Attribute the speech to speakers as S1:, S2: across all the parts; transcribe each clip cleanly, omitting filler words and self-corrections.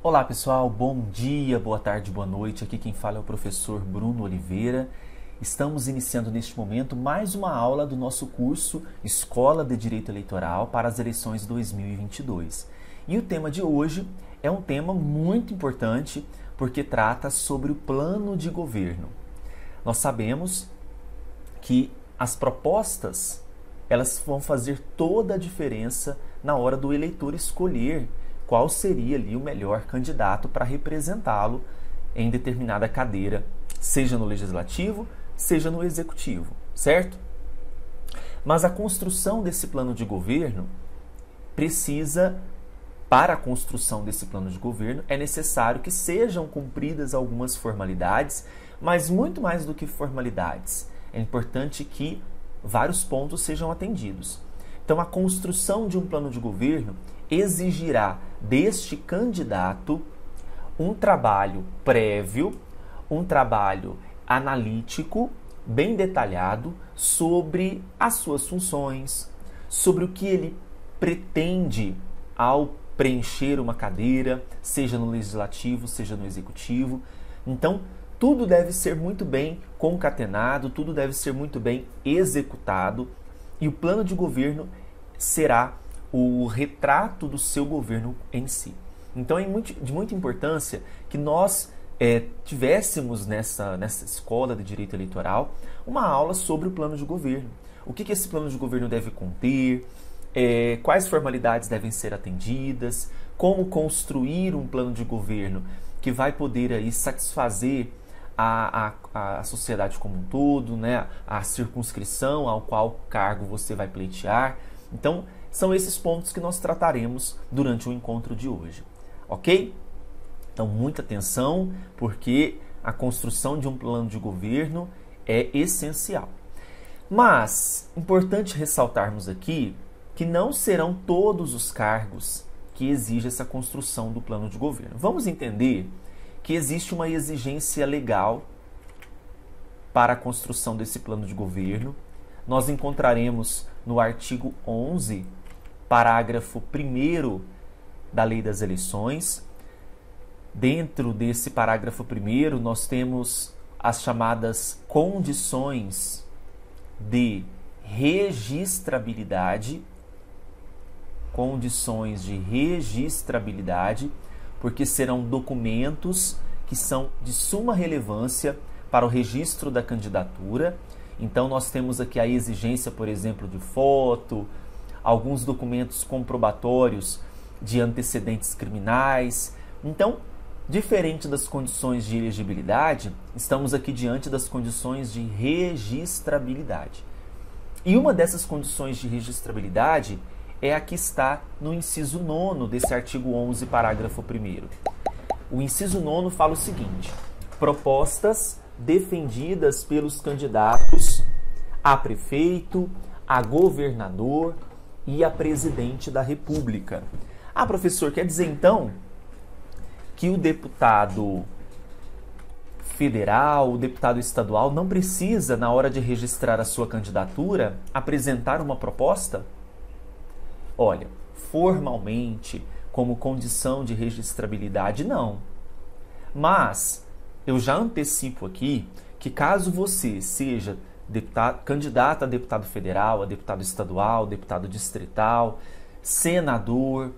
S1: Olá pessoal, bom dia, boa tarde, boa noite. Aqui quem fala é o professor Bruno Oliveira. Estamos iniciando neste momento mais uma aula do nosso curso Escola de Direito Eleitoral para as eleições 2022. E o tema de hoje é um tema muito importante porque trata sobre o plano de governo. Nós sabemos que as propostas elas vão fazer toda a diferença na hora do eleitor escolher qual seria ali o melhor candidato para representá-lo em determinada cadeira, seja no legislativo, seja no executivo, certo? Mas a construção desse plano de governo para a construção desse plano de governo, é necessário que sejam cumpridas algumas formalidades, mas muito mais do que formalidades. É importante que vários pontos sejam atendidos. Então, a construção de um plano de governo exigirá deste candidato um trabalho prévio, um trabalho analítico, bem detalhado, sobre as suas funções, sobre o que ele pretende ao preencher uma cadeira, seja no legislativo, seja no executivo. Então, tudo deve ser muito bem concatenado, tudo deve ser muito bem executado e o plano de governo será o retrato do seu governo em si. Então é de muita importância que nós tivéssemos nessa escola de direito eleitoral uma aula sobre o plano de governo. O que esse plano de governo deve conter, quais formalidades devem ser atendidas, como construir um plano de governo que vai poder aí satisfazer a sociedade como um todo, né? A circunscrição ao qual cargo você vai pleitear. Então, são esses pontos que nós trataremos durante o encontro de hoje, ok? Então, muita atenção, porque a construção de um plano de governo é essencial. Mas, importante ressaltarmos aqui que não serão todos os cargos que exigem essa construção do plano de governo. Vamos entender que existe uma exigência legal para a construção desse plano de governo. Nós encontraremos no artigo 11, parágrafo 1º da Lei das Eleições. Dentro desse parágrafo 1º, nós temos as chamadas condições de registrabilidade, porque serão documentos que são de suma relevância para o registro da candidatura. Então, nós temos aqui a exigência, por exemplo, de foto, alguns documentos comprobatórios de antecedentes criminais. Então, diferente das condições de elegibilidade, estamos aqui diante das condições de registrabilidade. E uma dessas condições de registrabilidade é a que está no inciso 9º desse artigo 11, parágrafo 1º. O inciso 9º fala o seguinte: propostas defendidas pelos candidatos a prefeito, a governador e a presidente da República. Ah, professor, quer dizer então que o deputado federal, o deputado estadual não precisa, na hora de registrar a sua candidatura, apresentar uma proposta? Olha, formalmente, como condição de registrabilidade, não. Mas eu já antecipo aqui que caso você seja candidato a deputado federal, a deputado estadual, deputado distrital, senador,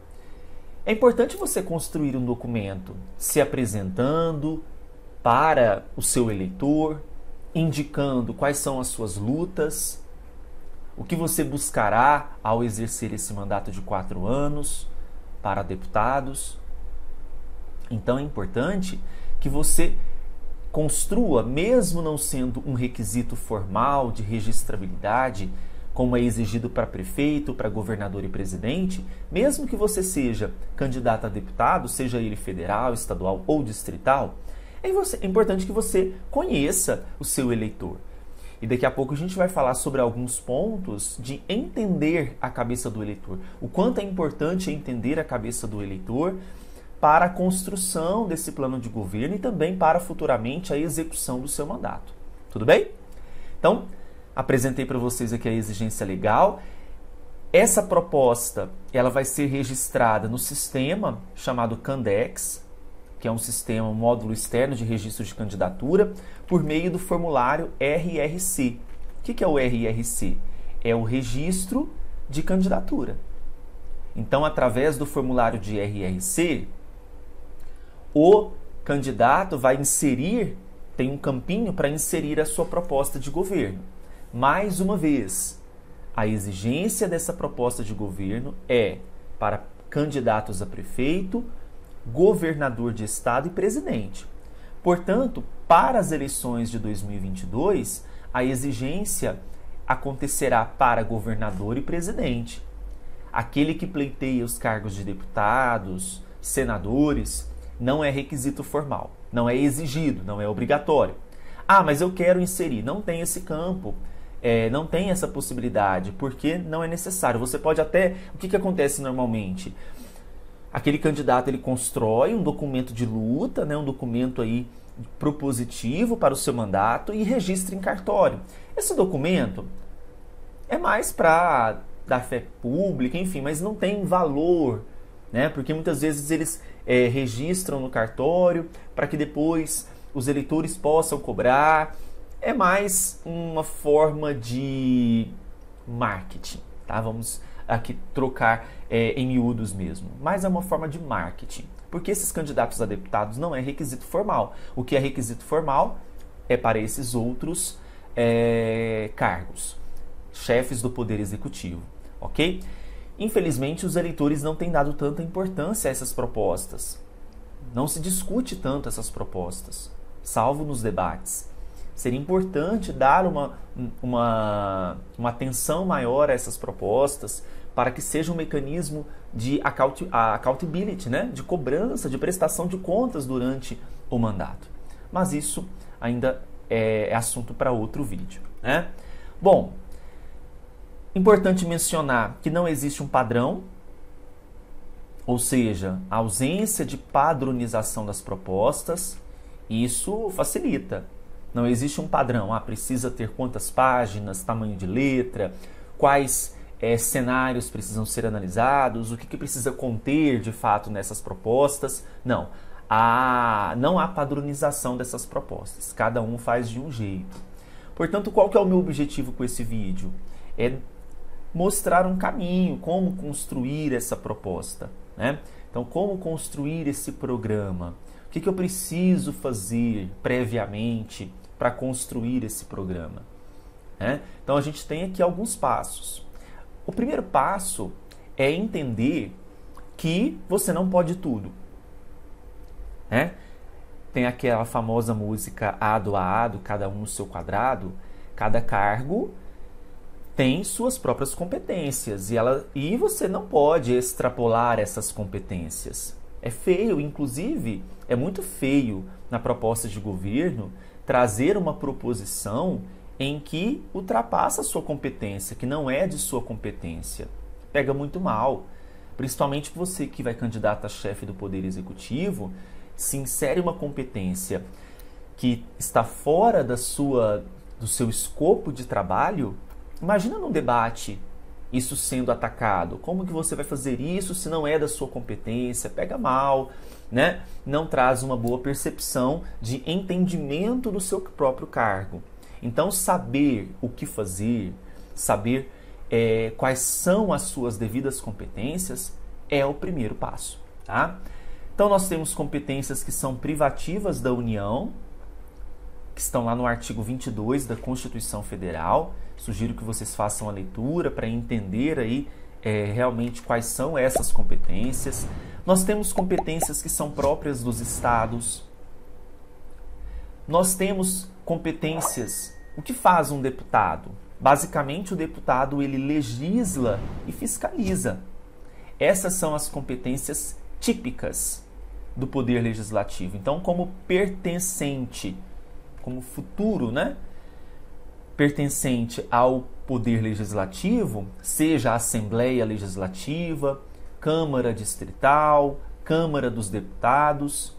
S1: é importante você construir um documento se apresentando para o seu eleitor, indicando quais são as suas lutas, o que você buscará ao exercer esse mandato de 4 anos para deputados. Então é importante que você construa, mesmo não sendo um requisito formal de registrabilidade, como é exigido para prefeito, para governador e presidente, mesmo que você seja candidato a deputado, seja ele federal, estadual ou distrital, é importante que você conheça o seu eleitor. E daqui a pouco a gente vai falar sobre alguns pontos de entender a cabeça do eleitor. O quanto é importante entender a cabeça do eleitor para a construção desse plano de governo e também para futuramente a execução do seu mandato. Tudo bem? Então, apresentei para vocês aqui a exigência legal. Essa proposta ela vai ser registrada no sistema chamado Candex, que é um sistema, um módulo externo de registro de candidatura, por meio do formulário RRC. O que é o RRC? É o registro de candidatura. Então, através do formulário de RRC, o candidato vai inserir, tem um campinho para inserir a sua proposta de governo. Mais uma vez, a exigência dessa proposta de governo é para candidatos a prefeito, governador de estado e presidente. Portanto, para as eleições de 2022, a exigência acontecerá para governador e presidente. Aquele que pleiteia os cargos de deputados, senadores, não é requisito formal, não é exigido, não é obrigatório. Ah, mas eu quero inserir. Não tem esse campo, não tem essa possibilidade, porque não é necessário. Você pode até... O que acontece normalmente? Aquele candidato, ele constrói um documento de luta, né, um documento aí propositivo para o seu mandato e registra em cartório. Esse documento é mais para dar fé pública, enfim, mas não tem valor, né? Porque muitas vezes eles registram no cartório para que depois os eleitores possam cobrar. É mais uma forma de marketing, tá? Vamos aqui trocar em miúdos mesmo. Mas é uma forma de marketing, porque esses candidatos a deputados não é requisito formal. O que é requisito formal é para esses outros cargos, chefes do Poder Executivo, ok? Infelizmente, os eleitores não têm dado tanta importância a essas propostas. Não se discute tanto essas propostas, salvo nos debates. Seria importante dar uma atenção maior a essas propostas para que seja um mecanismo de accountability, né? De cobrança, de prestação de contas durante o mandato. Mas isso ainda é assunto para outro vídeo, né? Bom, importante mencionar que não existe um padrão, ou seja, a ausência de padronização das propostas, isso facilita. Não existe um padrão, precisa ter quantas páginas, tamanho de letra, quais cenários precisam ser analisados, o que precisa conter de fato nessas propostas. Não há padronização dessas propostas, cada um faz de um jeito. Portanto, qual que é o meu objetivo com esse vídeo? É mostrar um caminho, como construir essa proposta, né? Então, como construir esse programa? O que eu preciso fazer previamente para construir esse programa, né? Então, a gente tem aqui alguns passos. O primeiro passo é entender que você não pode tudo, né? Tem aquela famosa música Ado a Ado, cada um no seu quadrado. Cada cargo tem suas próprias competências e você não pode extrapolar essas competências. É feio, inclusive, é muito feio na proposta de governo trazer uma proposição em que ultrapassa a sua competência, que não é de sua competência. Pega muito mal. Principalmente você que vai candidato a chefe do Poder Executivo, se insere uma competência que está fora do seu escopo de trabalho. Imagina num debate isso sendo atacado. Como que você vai fazer isso se não é da sua competência? Pega mal, né? Não traz uma boa percepção de entendimento do seu próprio cargo. Então, saber o que fazer, saber quais são as suas devidas competências é o primeiro passo, tá? Então, nós temos competências que são privativas da União, que estão lá no artigo 22 da Constituição Federal. Sugiro que vocês façam a leitura para entender aí realmente quais são essas competências. Nós temos competências que são próprias dos estados. Nós temos competências. O que faz um deputado? Basicamente, o deputado ele legisla e fiscaliza. Essas são as competências típicas do Poder Legislativo. Então, como pertencente, como futuro, né? Pertencente ao Poder Legislativo, seja a Assembleia Legislativa, Câmara Distrital, Câmara dos Deputados.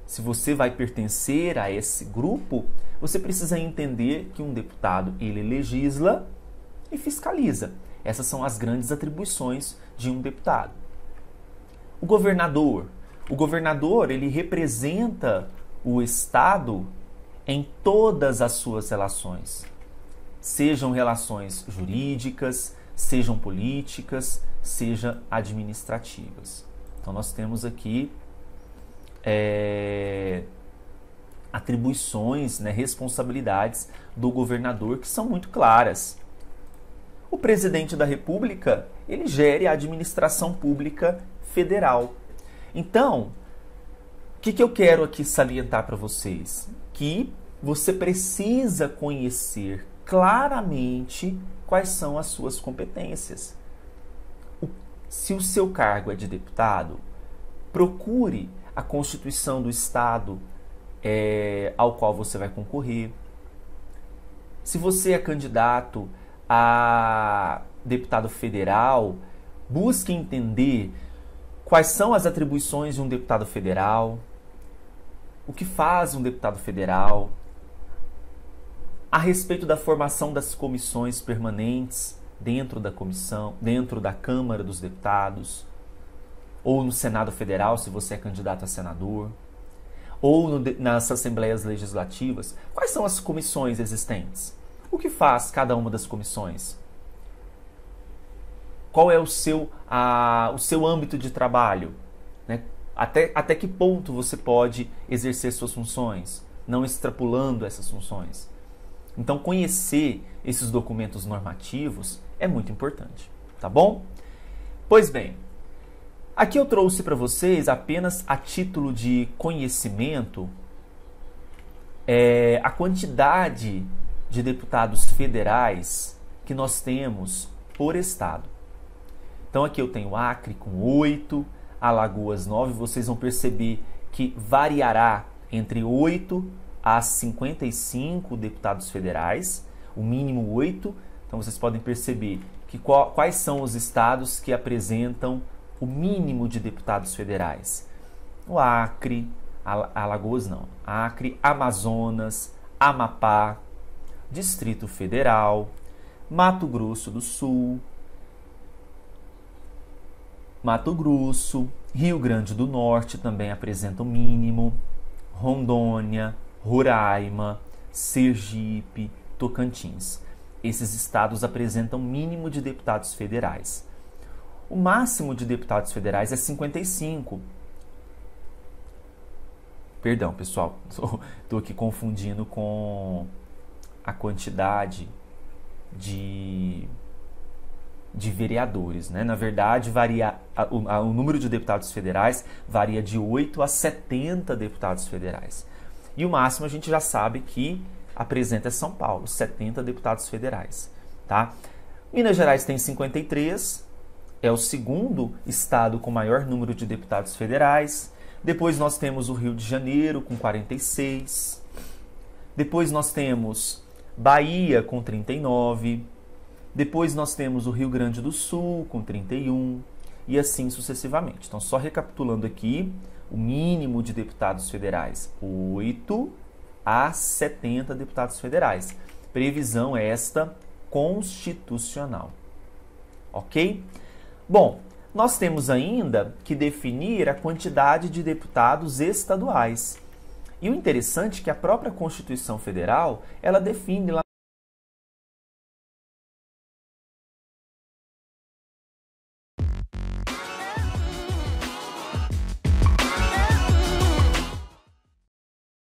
S1: Se você vai pertencer a esse grupo, você precisa entender que um deputado, ele legisla e fiscaliza. Essas são as grandes atribuições de um deputado. O governador. O governador, ele representa o Estado em todas as suas relações. Sejam relações jurídicas, sejam políticas, sejam administrativas. Então, nós temos aqui atribuições, né, responsabilidades do governador que são muito claras. O presidente da República, ele gere a administração pública federal. Então, o que eu quero aqui salientar para vocês? Que você precisa conhecer claramente quais são as suas competências. Se o seu cargo é de deputado, procure a Constituição do Estado ao qual você vai concorrer. Se você é candidato a deputado federal, busque entender quais são as atribuições de um deputado federal, o que faz um deputado federal, a respeito da formação das comissões permanentes dentro da comissão, dentro da Câmara dos Deputados, ou no Senado Federal, se você é candidato a senador, ou nas Assembleias Legislativas. Quais são as comissões existentes? O que faz cada uma das comissões? Qual é o seu âmbito de trabalho? Né? Até que ponto você pode exercer suas funções, não extrapolando essas funções? Então, conhecer esses documentos normativos é muito importante, tá bom? Pois bem, aqui eu trouxe para vocês, apenas a título de conhecimento, a quantidade de deputados federais que nós temos por estado. Então aqui eu tenho Acre com 8, Alagoas 9, vocês vão perceber que variará entre 8 a 55 deputados federais, o mínimo 8. Então vocês podem perceber que quais são os estados que apresentam o mínimo de deputados federais. O Acre, Alagoas não, Acre, Amazonas, Amapá, Distrito Federal, Mato Grosso do Sul, Mato Grosso, Rio Grande do Norte também apresenta o mínimo, Rondônia, Roraima, Sergipe, Tocantins. Esses estados apresentam mínimo de deputados federais. O máximo de deputados federais é 55. Perdão, pessoal, estou aqui confundindo com a quantidade de vereadores, né? Na verdade, o número de deputados federais varia de 8 a 70 deputados federais. E o máximo a gente já sabe que apresenta São Paulo, 70 deputados federais, tá? Minas Gerais tem 53, é o segundo estado com maior número de deputados federais. Depois nós temos o Rio de Janeiro com 46. Depois nós temos Bahia com 39. Depois nós temos o Rio Grande do Sul com 31 e assim sucessivamente. Então, só recapitulando aqui, o mínimo de deputados federais, 8 a 70 deputados federais. Previsão esta constitucional. Ok? Bom, nós temos ainda que definir a quantidade de deputados estaduais. E o interessante é que a própria Constituição Federal, ela define lá